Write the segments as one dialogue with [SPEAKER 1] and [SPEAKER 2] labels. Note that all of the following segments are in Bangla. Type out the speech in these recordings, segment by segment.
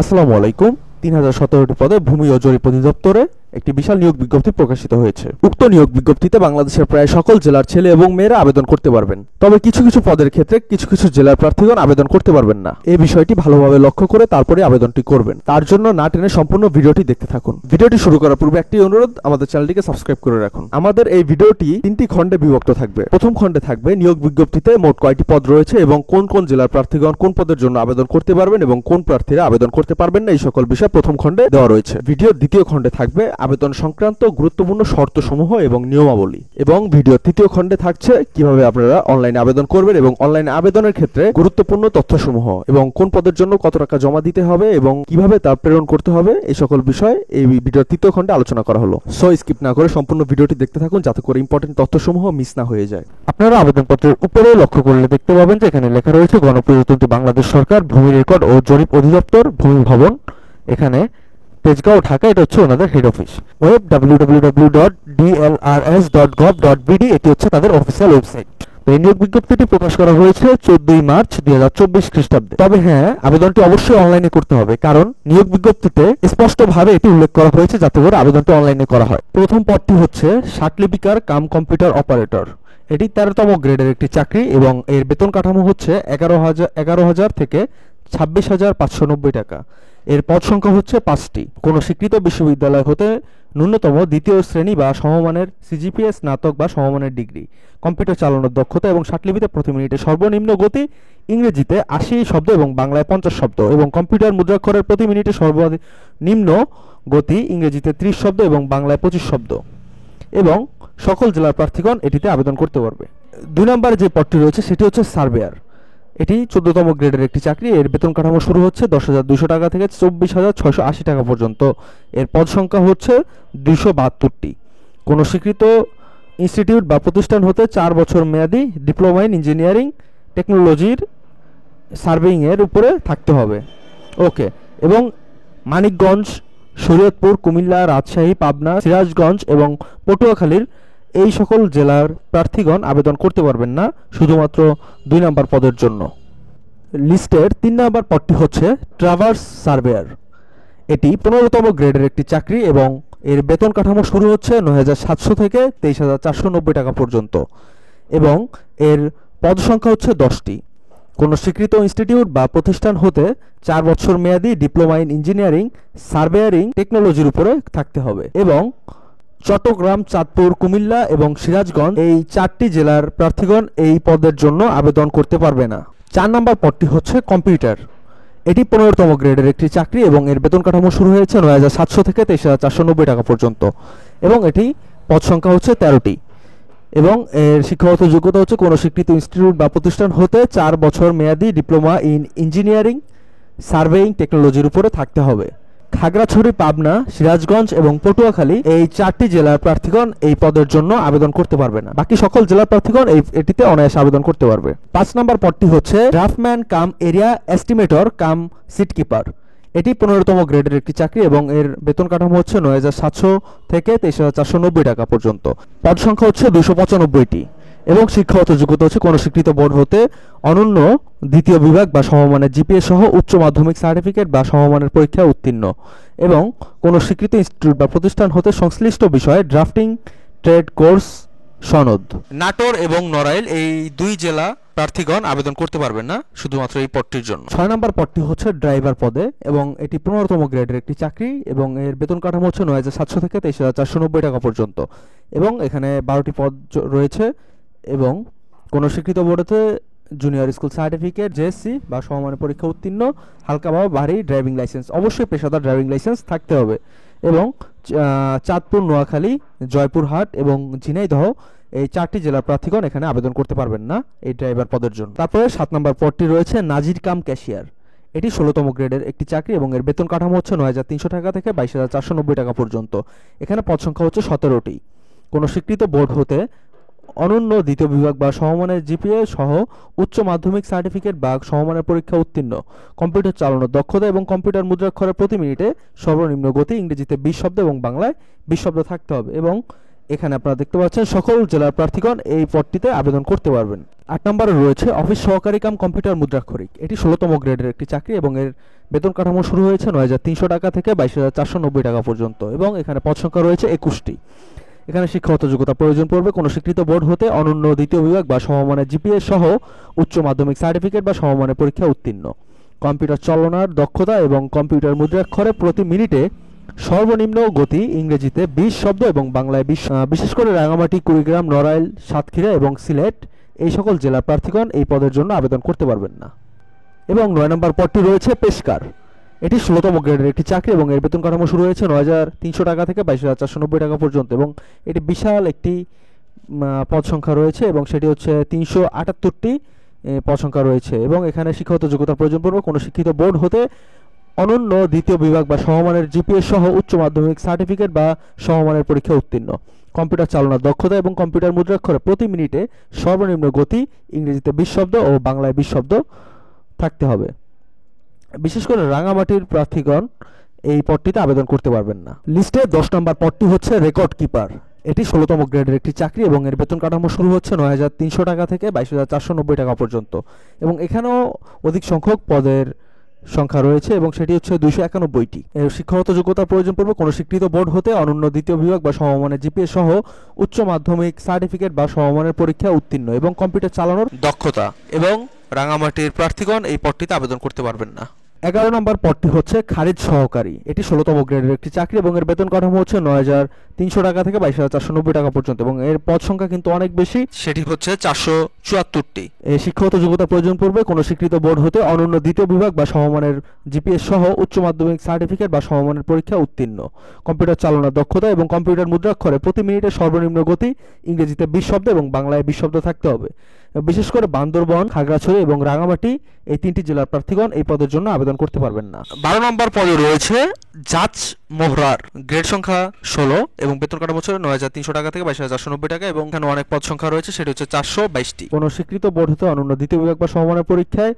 [SPEAKER 1] আসসালামু আলাইকুম। ৩০১৭টি পদে ভূমি ও জরিপ অধিদপ্তরে একটি বিশাল নিয়োগ বিজ্ঞপ্তি প্রকাশিত হয়েছে। উক্ত নিয়োগ বিজ্ঞপ্তিতে বাংলাদেশের প্রায় সকল জেলার ছেলে এবং মেয়েরা আবেদন করতে পারবেন। তবে কিছু কিছু পদের ক্ষেত্রে কিছু কিছু জেলার প্রার্থীগণ আবেদন করতে পারবেন না। এই বিষয়টি ভালোভাবে লক্ষ্য করে তারপরে আবেদনটি করবেন। তার জন্য না টেনে সম্পূর্ণ ভিডিওটি দেখতে থাকুন। ভিডিওটি শুরু করার পূর্বে একটি অনুরোধ, আমাদের চ্যানেলটিকে সাবস্ক্রাইব করে রাখুন। আমাদের এই ভিডিওটি 3টি খণ্ডে বিভক্ত থাকবে। প্রথম খণ্ডে থাকবে নিয়োগ বিজ্ঞপ্তিতে মোট কয়টি পদ রয়েছে এবং কোন কোন জেলার প্রার্থীগণ কোন পদের জন্য আবেদন করতে পারবেন এবং কোন প্রার্থীরা আবেদন করতে পারবেন না, এই সকল বিষয় প্রথম খণ্ডে দেওয়া রয়েছে। ভিডিওর দ্বিতীয় খণ্ডে থাকবে আবেদন সংক্রান্ত গুরুত্বপূর্ণ শর্তসমূহ এবং নিয়মাবলী, এবং ভিডিওর তৃতীয় খণ্ডে থাকছে কিভাবে আপনারা অনলাইনে আবেদন করবেন এবং অনলাইনে আবেদনের ক্ষেত্রে গুরুত্বপূর্ণ তথ্যসমূহ এবং কোন পদের জন্য কত টাকা জমা দিতে হবে এবং কিভাবে তা প্রেরণ করতে হবে, এই সকল বিষয় এই ভিডিওর তৃতীয় খণ্ডে আলোচনা করা হলো। সো স্কিপ না করে সম্পূর্ণ ভিডিওটি দেখতে থাকুন যাতে করে ইম্পর্টেন্ট তথ্যসমূহ মিস না হয়ে যায়। আপনারা আবেদনপত্রের উপরে লক্ষ্য করলে দেখতে পাবেন যে এখানে লেখা রয়েছে গণপ্রজাতন্ত্রী বাংলাদেশ সরকার ভূমি রেকর্ড ও জরিপ অধিদপ্তর ভূমি ভবন। এখানে তেজগাঁও, ঢাকা, এটা হচ্ছে ওনাদের হেড অফিস। ওয়েব www.dlrs.gov.bd, এটি হচ্ছে তাদের অফিসিয়াল ওয়েবসাইট। এই নিয়োগ বিজ্ঞপ্তিটি প্রকাশ করা হয়েছে 14 মার্চ 2024 খ্রিস্টাব্দে। তবে হ্যাঁ, আবেদনটি অবশ্যই অনলাইনে করতে হবে, কারণ নিয়োগ বিজ্ঞপ্তিতে স্পষ্টভাবে এটি উল্লেখ করা হয়েছে যাতে করে আবেদনটি অনলাইনে করা হয়। প্রথম পদটি হচ্ছে ষাটলিপিকার কাম কম্পিউটার অপারেটর। এটি 13তম গ্রেডের একটি চাকরি এবং এর বেতন কাঠামো হচ্ছে 11,000 থেকে 26,590 টাকা। এর পদ সংখ্যা হচ্ছে 5টি। কোনো স্বীকৃত বিশ্ববিদ্যালয় হতে ন্যূনতম দ্বিতীয় শ্রেণী বা সমমানের সিজিপিএ, স্নাতক বা সমমানের ডিগ্রি, কম্পিউটার চালানোর দক্ষতা এবং ষাটলিপিতে প্রতি মিনিটে সর্বনিম্ন গতি ইংরেজিতে 80 শব্দ এবং বাংলায় 50 শব্দ, এবং কম্পিউটার মুদ্রাক্ষরের প্রতি মিনিটে সর্বনিম্ন গতি ইংরেজিতে 30 শব্দ এবং বাংলায় 25 শব্দ, এবং সকল জেলার প্রার্থীগণ এটিতে আবেদন করতে পারবে। 2 নম্বরে যে পদটি রয়েছে সেটি হচ্ছে সার্ভেয়ার। এটি 14তম গ্রেডের একটি চাকরি। এর বেতন কাঠামো শুরু হচ্ছে 10,200 টাকা থেকে 24,680 টাকা পর্যন্ত। এর পদ সংখ্যা হচ্ছে 272টি। কোনো স্বীকৃত ইনস্টিটিউট বা প্রতিষ্ঠান হতে 4 বছর মেয়াদি ডিপ্লোমা ইন ইঞ্জিনিয়ারিং টেকনোলজির সার্ভেইং এর উপরে থাকতে হবে। ওকে। এবং মানিকগঞ্জ, শরীয়তপুর, কুমিল্লা, রাজশাহী, পাবনা, সিরাজগঞ্জ এবং পটুয়াখালীর এই সকল জেলার প্রার্থীগণ আবেদন করতে পারবেন না, শুধুমাত্র 2 নম্বর পদের জন্য। লিস্টের 3 নম্বর পদটি হচ্ছে ট্রাভার্স সার্ভেয়ার। এটি 15তম গ্রেডের একটি চাকরি এবং এর বেতন কাঠামো শুরু হচ্ছে 9,700 থেকে 23,490 টাকা পর্যন্ত, এবং এর পদ সংখ্যা হচ্ছে 10টি। কোনো স্বীকৃত ইনস্টিটিউট বা প্রতিষ্ঠান হতে 4 বছর মেয়াদি ডিপ্লোমা ইন ইঞ্জিনিয়ারিং সার্ভেয়ারিং টেকনোলজির উপরে থাকতে হবে, এবং চট্টগ্রাম, চাঁদপুর, কুমিল্লা এবং সিরাজগঞ্জ এই 4টি জেলার প্রার্থীগণ এই পদের জন্য আবেদন করতে পারবে না। 4 নম্বর পদটি হচ্ছে কম্পিউটার। এটি 15তম গ্রেডের একটি চাকরি এবং এর বেতন কাঠামো শুরু হয়েছে 9,700 থেকে 23,490 টাকা পর্যন্ত, এবং এটি পদ সংখ্যা হচ্ছে 13টি, এবং এর শিক্ষাগত যোগ্যতা হচ্ছে কোনো স্বীকৃত ইনস্টিটিউট বা প্রতিষ্ঠান হতে 4 বছর মেয়াদি ডিপ্লোমা ইন ইঞ্জিনিয়ারিং সার্ভেইং টেকনোলজির উপরে থাকতে হবে। খাগড়াছড়ি, পাবনা, সিরাজগঞ্জ এবং পটুয়াখালী এই 4টি জেলার প্রার্থীগণ এই পদের জন্য আবেদন করতে পারবে না। বাকি সকল জেলার প্রার্থীগণ এটিতে অনায়াসে আবেদন করতে পারবে। 5 নম্বর পদটি হচ্ছে ড্রাফটম্যান কাম এরিয়া এস্টিমেটর কাম সিট কিপার। এটি 15তম গ্রেডের একটি চাকরি এবং এর বেতন কাঠামো হচ্ছে 9,700 থেকে 23,490 টাকা পর্যন্ত। পদ সংখ্যা হচ্ছে 295টি, এবং শিক্ষাগত যোগ্যতা হচ্ছে কোনো স্বীকৃত বোর্ড হতে অনন্য দ্বিতীয় বিভাগ বা সমমানের জিপিএ সহ উচ্চ মাধ্যমিক সার্টিফিকেট বা সমমানের পরীক্ষায় উত্তীর্ণ, এবং কোনো স্বীকৃত ইনস্টিটিউট বা প্রতিষ্ঠান হতে সংশ্লিষ্ট বিষয়ে ড্রাফটিং ট্রেড কোর্স সনদ। নাটোর এবং নড়াইল এই 2 জেলা প্রার্থীগণ আবেদন করতে পারবেন না, শুধুমাত্র এই পদটির জন্য। 6 নম্বর পদটি হচ্ছে ড্রাইভার পদে এবং এটি 15তম গ্রেডের একটি চাকরি এবং এর বেতন কাঠামো হচ্ছে 9,700 থেকে 23,490 টাকা পর্যন্ত, এবং এখানে 12টি পদ রয়েছে, এবং কোনো স্বীকৃত বোর্ডে জুনিয়র স্কুল সার্টিফিকেট, জেএসসি বা সমমানের পরীক্ষা উত্তীর্ণ, হালকা বা ভারী ড্রাইভিং লাইসেন্স, অবশ্যই পেশাদার ড্রাইভিং লাইসেন্স থাকতে হবে, এবং চাঁদপুর, নোয়াখালী, জয়পুরহাট এবং ঝিনাইদহ এই 4টি জেলার প্রার্থীগণ এখানে আবেদন করতে পারবেন না এই ড্রাইভার পদের জন্য। তারপরে 7 নম্বর পদটি রয়েছে নাজির কাম ক্যাশিয়ার। এটি 16তম গ্রেডের একটি চাকরি এবং এর বেতন কাঠামো হচ্ছে 9,300 টাকা থেকে 22,490 টাকা পর্যন্ত। এখানে পদ সংখ্যা হচ্ছে 17টি। কোনো স্বীকৃত বোর্ড হতে অনন্য দ্বিতীয় বিভাগ বা সমমানের জিপিএ সহ উচ্চ মাধ্যমিক সার্টিফিকেট বা সমমানের পরীক্ষা উত্তীর্ণ, কম্পিউটার চালানোর দক্ষতা এবং কম্পিউটার মুদ্রাক্ষরের প্রতি মিনিটে সর্বনিম্ন গতি ইংরেজিতে 20 শব্দ এবং বাংলায় 20 শব্দ থাকতে হবে, এবং এখানে আপনারা দেখতে পাচ্ছেন সকল জেলার প্রার্থীগণ এই পদটিতে আবেদন করতে পারবেন। 8 নম্বরে রয়েছে অফিস সহকারী কাম কম্পিউটার মুদ্রাক্ষরিক। এটি 16তম গ্রেডের একটি চাকরি এবং এর বেতন কাঠামো শুরু হয়েছে 9,300 টাকা থেকে 22,490 টাকা পর্যন্ত এবং এখানে পদ সংখ্যা রয়েছে 21টি। এখানে শিক্ষাগত যোগ্যতা প্রয়োজন পড়বে কোনো স্বীকৃত বোর্ড হতে অনন্য দ্বিতীয় বিভাগ বা সমমানের জিপিএ সহ উচ্চ মাধ্যমিক সার্টিফিকেট বা সমমানের পরীক্ষা উত্তীর্ণ। কম্পিউটার চালনার দক্ষতা এবং কম্পিউটার মুদ্রাক্ষরে প্রতি মিনিটে সর্বনিম্ন গতি ইংরেজিতে 20 শব্দ এবং বাংলায় 20। বিশেষ করে রাঙামাটি, কুড়িগ্রাম, নড়াইল, সাতক্ষীরা এবং সিলেট এই সকল জেলার প্রার্থীগণ এই পদের জন্য আবেদন করতে পারবেন না। এবং 9 নম্বর পদটি রয়েছে পেশকার। এটি 16তম গ্রেডের একটি চাকরি এবং এর বেতন কাঠামো শুরু হয়েছে 9,300 টাকা থেকে 22,490 টাকা পর্যন্ত এবং এটি বিশাল একটি পদ সংখ্যা রয়েছে এবং সেটি হচ্ছে 378টি পদ সংখ্যা রয়েছে এবং এখানে শিক্ষাগত যোগ্যতার প্রয়োজন পড়বে কোনো শিক্ষিত বোর্ড হতে অনন্য দ্বিতীয় বিভাগ বা সমমানের জিপিএ সহ উচ্চ মাধ্যমিক সার্টিফিকেট বা সমমানের পরীক্ষা উত্তীর্ণ। কম্পিউটার চালনার দক্ষতা এবং কম্পিউটার মুদ্রাক্ষরে প্রতি মিনিটে সর্বনিম্ন গতি ইংরেজিতে 20 শব্দ ও বাংলায় 20 শব্দ থাকতে হবে। বিশেষ করে রাঙামাটির প্রার্থীগণ এই পদটিতে আবেদন করতে পারবেন না। লিস্টে 10 নম্বর পদটি হচ্ছে রেকর্ড কিপার। এটি 16তম গ্রেডের একটি চাকরি এবং এর বেতন কাঠামো শুরু হচ্ছে 9,300 টাকা থেকে 22,490 টাকা পর্যন্ত এবং এখানেও অধিক সংখ্যক পদের সংখ্যা রয়েছে এবং সেটি হচ্ছে 291টি। এর শিক্ষাগত যোগ্যতার প্রয়োজন পড়বে কোনো স্বীকৃত বোর্ড হতে অনন্য দ্বিতীয় বিভাগ বা সমমানের জিপিএ সহ উচ্চ মাধ্যমিক সার্টিফিকেট বা সমমানের পরীক্ষা উত্তীর্ণ এবং কম্পিউটার চালানোর দক্ষতা এবং রাঙামাটির প্রার্থীগণ এই পদটিতে আবেদন করতে পারবেন না। 11 নম্বর পদটি হচ্ছে খারিজ সহকারী। এটি 16তম গ্রেডের একটি চাকরি এবং এর বেতন কাঠামো হচ্ছে 9,300 টাকা থেকে 22,490 টাকা পর্যন্ত এবং এর পদ সংখ্যা কিন্তু অনেক বেশি, সেটি হচ্ছে 474টি। এই শিক্ষাগত যোগ্যতা প্রয়োজন পড়বে কোনো স্বীকৃত বোর্ড হতে অনন্য দ্বিতীয় বিভাগ বা সমমানের জিপিএস সহ উচ্চ মাধ্যমিক সার্টিফিকেট বা সমমানের পরীক্ষা উত্তীর্ণ। কম্পিউটার চালনার দক্ষতা এবং কম্পিউটার মুদ্রাক্ষরে প্রতি মিনিটে সর্বনিম্ন গতি ইংরেজিতে 20 শব্দ এবং বাংলায় 20 শব্দ থাকতে হবে। বিশেষ করে বান্দরবন, খাগড়াছড়ি এবং রাঙামাটি এই 3টি জেলার প্রার্থীগণ এই পদের জন্য আবেদন করতে পারবেন না। 12 নম্বর পদে রয়েছে জাজ মোহরার। গ্রেড সংখ্যা 16 এবং বেতন কাঠামো হচ্ছে 9,300 টাকা থেকে 22,490 টাকা এবং এখানে অনেক পদ সংখ্যা রয়েছে, সেটি হচ্ছে 422টি। কোনো স্বীকৃত বোর্ড হতে অনন্য দ্বিতীয় বিভাগ বা সমমানের পরীক্ষায়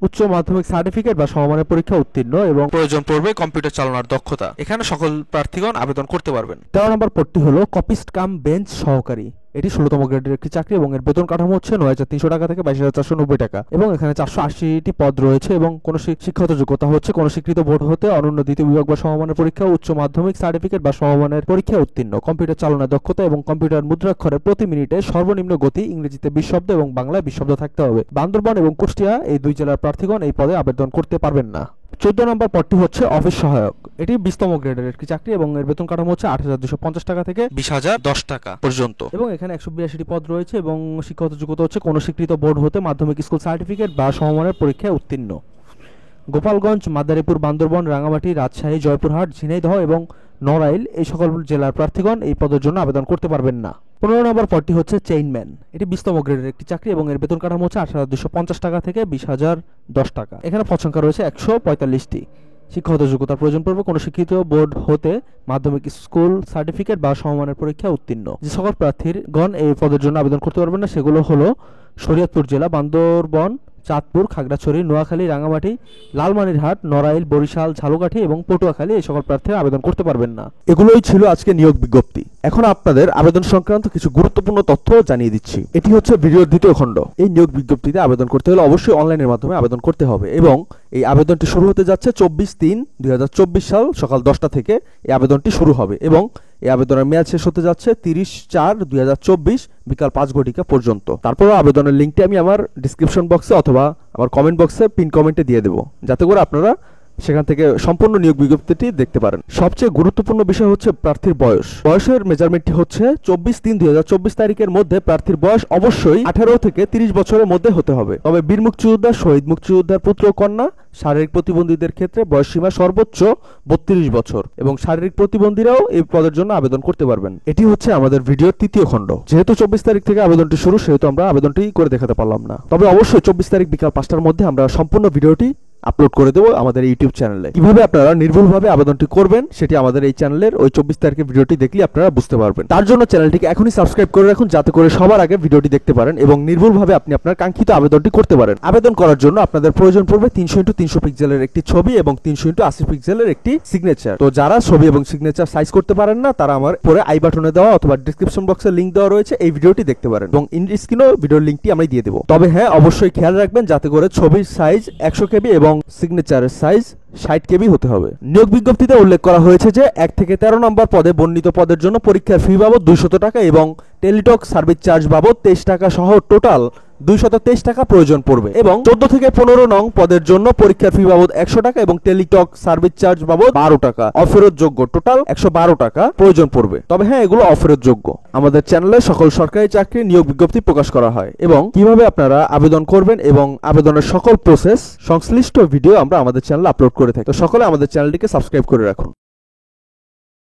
[SPEAKER 1] উচ্চ মাধ্যমিক সার্টিফিকেট বা সমমানের পরীক্ষা উত্তীর্ণ এবং প্রয়োজন পড়বে কম্পিউটার চালানোর দক্ষতা। এখানে সকল প্রার্থীগণ আবেদন করতে পারবেন। 13 নম্বর পদটি হলো কপিস্ট কাম বেঞ্চ সহকারী। এটি 16তম গ্রেডের একটি চাকরি এবং এর বেতন কাঠামো হচ্ছে 9,300 টাকা থেকে 22,490 টাকা এবং এখানে 480টি পদ রয়েছে এবং কোনো শিক্ষাগত যোগ্যতা হচ্ছে কোনো স্বীকৃত বোর্ড হতে অনন্য দ্বিতীয় বিভাগ বা সমমানের পরীক্ষা উচ্চ মাধ্যমিক সার্টিফিকেট বা সমমানের পরীক্ষা উত্তীর্ণ। কম্পিউটার চালনার দক্ষতা এবং কম্পিউটার মুদ্রাক্ষরে প্রতি মিনিটে সর্বনিম্ন গতি ইংরেজিতে 20 শব্দ এবং বাংলায় 20 শব্দ থাকতে হবে। বান্দরবান এবং কুষ্টিয়া এই 2 জেলার প্রার্থীগণ এই পদে আবেদন করতে পারবেন না। 14 নম্বর পদটি হচ্ছে অফিস সহায়ক। এটি 20তম গ্রেডের একটি চাকরি এবং এর বেতন কাঠামো হচ্ছে 8,250 টাকা থেকে 20,010 টাকা পর্যন্ত এবং এখানে 182টি পদ রয়েছে এবং শিক্ষাগত যোগ্যতা হচ্ছে কোনো স্বীকৃত বোর্ড হতে মাধ্যমিক স্কুল সার্টিফিকেট বা সমমানের পরীক্ষায় উত্তীর্ণ। গোপালগঞ্জ, মাদারীপুর, বান্দরবান, রাঙামাটি, রাজশাহী, জয়পুরহাট, ঝিনাইদহ এবং নড়াইল এই সকল জেলার প্রার্থীগণ এই পদের জন্য আবেদন করতে পারবেন না। 15 নম্বর পদটি হচ্ছে চেইনম্যান। এটি 20তম গ্রেডের একটি চাকরি এবং এর বেতন কাঠামো হচ্ছে 8,250 টাকা থেকে 20,010 টাকা। এখানে পদ সংখ্যা রয়েছে 145টি। শিক্ষাগত যোগ্যতার প্রয়োজন পড়বে কোনো শিক্ষিত বোর্ড হতে মাধ্যমিক স্কুল সার্টিফিকেট বা সমমানের পরীক্ষা উত্তীর্ণ। যে সকল প্রার্থীগণ এই পদের জন্য আবেদন করতে পারবেন না সেগুলো হলো শরীয়তপুর জেলা, বান্দরবন, চাঁদপুর, খাগড়াছড়ি, নোয়াখালী, রাঙামাটি, লালমনিরহাট, নড়াইল, বরিশাল, ঝালকাঠি এবং পটুয়াখালী এই সকল প্রার্থীরা আবেদন করতে পারবেন না। এগুলোই ছিল আজকে নিয়োগ বিজ্ঞপ্তি। এখন আপনাদের আবেদন সংক্রান্ত কিছু গুরুত্বপূর্ণ তথ্য জানিয়ে দিচ্ছি। এটি হচ্ছে ভিডিওর দ্বিতীয় খণ্ড। এই নিয়োগ বিজ্ঞপ্তিতে আবেদন করতে হলে অবশ্যই অনলাইনের মাধ্যমে আবেদন করতে হবে এবং এই আবেদনটি শুরু হতে যাচ্ছে 24/3/2024 সাল সকাল 10টা থেকে এই আবেদনটি শুরু হবে এবং এই আবেদনের মেয়াদ শেষ হতে যাচ্ছে 30/4/2024 বিকাল 5 ঘটিকা পর্যন্ত। তারপর আবেদনের লিঙ্কটি আমি আমার ডিসক্রিপশন বক্সে অথবা আমার কমেন্ট বক্সে পিন কমেন্টে দিয়ে দেবো, যাতে করে আপনারা সেখান থেকে সম্পূর্ণ নিয়োগ বিজ্ঞপ্তিটি দেখতে পারেন। সবচেয়ে গুরুত্বপূর্ণ বিষয় হচ্ছে প্রার্থীর বয়স। বয়সের মেজারমেন্টটি হচ্ছে 24/3/2024 তারিখের মধ্যে প্রার্থীর বয়স অবশ্যই 18 থেকে 30 বছরের মধ্যে হতে হবে। তবে বীর মুক্তিযোদ্ধা, শহীদ মুক্তিযোদ্ধার পুত্র কন্যা, শারীরিক প্রতিবন্ধীদের ক্ষেত্রে বয়সসীমা সর্বোচ্চ 32 বছর এবং শারীরিক প্রতিবন্ধীরাও এই পদের জন্য আবেদন করতে পারবেন। এটি হচ্ছে আমাদের ভিডিওর তৃতীয় খণ্ড। যেহেতু 24 তারিখ থেকে আবেদনটি শুরু, সেহেতু আমরা আবেদনটি করে দেখাতে পারলাম না। তবে অবশ্যই 24 তারিখ বিকাল 5টার মধ্যে আমরা সম্পূর্ণ ভিডিওটি আপলোড করে দেবো আমাদের ইউটিউব চ্যানেলে। কিভাবে আপনারা নির্ভুলভাবে আবেদনটি করবেন সেটি আমাদের এই চ্যানেলের ওই 24 তারিখের ভিডিওটি দেখলে আপনারা বুঝতে পারবেন। তার জন্য চ্যানেলটিকে এখনই সাবস্ক্রাইব করে রাখুন, যাতে করে সবার আগে ভিডিওটি দেখতে পারেন এবং নির্ভুলভাবে আপনি আপনার কাঙ্ক্ষিত আবেদনটি করতে পারেন। আবেদন করার জন্য আপনাদের প্রয়োজন পড়বে 300x300 পিক্সেলের একটি ছবি এবং 300x80 পিক্সেলের একটি সিগনেচার। তো যারা ছবি এবং সিগনেচার সাইজ করতে পারেন না, তারা আমার পরে আই বাটনে দেওয়া অথবা ডেসক্রিপশন বক্সে লিংক দেওয়া রয়েছে, এই ভিডিওটি দেখতে পারেন এবং ইন স্ক্রিনেও ভিডিওর লিংকটি আমি দিয়ে দেবো। তবে হ্যাঁ, অবশ্যই খেয়াল রাখবেন যাতে করে ছবির সাইজ 100 কেবি এবং সিগনেচারের সাইজ 60 কেবি হতে হবে। নিয়োগ বিজ্ঞপ্তিতে উল্লেখ করা হয়েছে যে 1 থেকে 13 নম্বর পদে বর্ণিত পদের জন্য পরীক্ষার ফি বাবদ 200 টাকা এবং টেলিটক সার্ভিস চার্জ বাবদ 23 টাকা সহ টোটাল 223 টাকা প্রয়োজন পড়বে এবং 14 থেকে 15 নং পদের জন্য পরীক্ষার ফি বাবদ 100 টাকা এবং টেলিটক সার্ভিস চার্জ বাবদ 12 টাকা অফেরতযোগ্য, টোটাল 112 টাকা প্রয়োজন পড়বে। তবে হ্যাঁ, এগুলো অফেরতযোগ্য। আমাদের চ্যানেলে সকল সরকারি চাকরি নিয়োগ বিজ্ঞপ্তি প্রকাশ করা হয় এবং কিভাবে আপনারা আবেদন করবেন এবং আবেদনের সকল প্রসেস সংশ্লিষ্ট ভিডিও আমরা আমাদের চ্যানেলে আপলোড করে থাকি। তো সকলে আমাদের চ্যানেলটিকে সাবস্ক্রাইব করে রাখুন।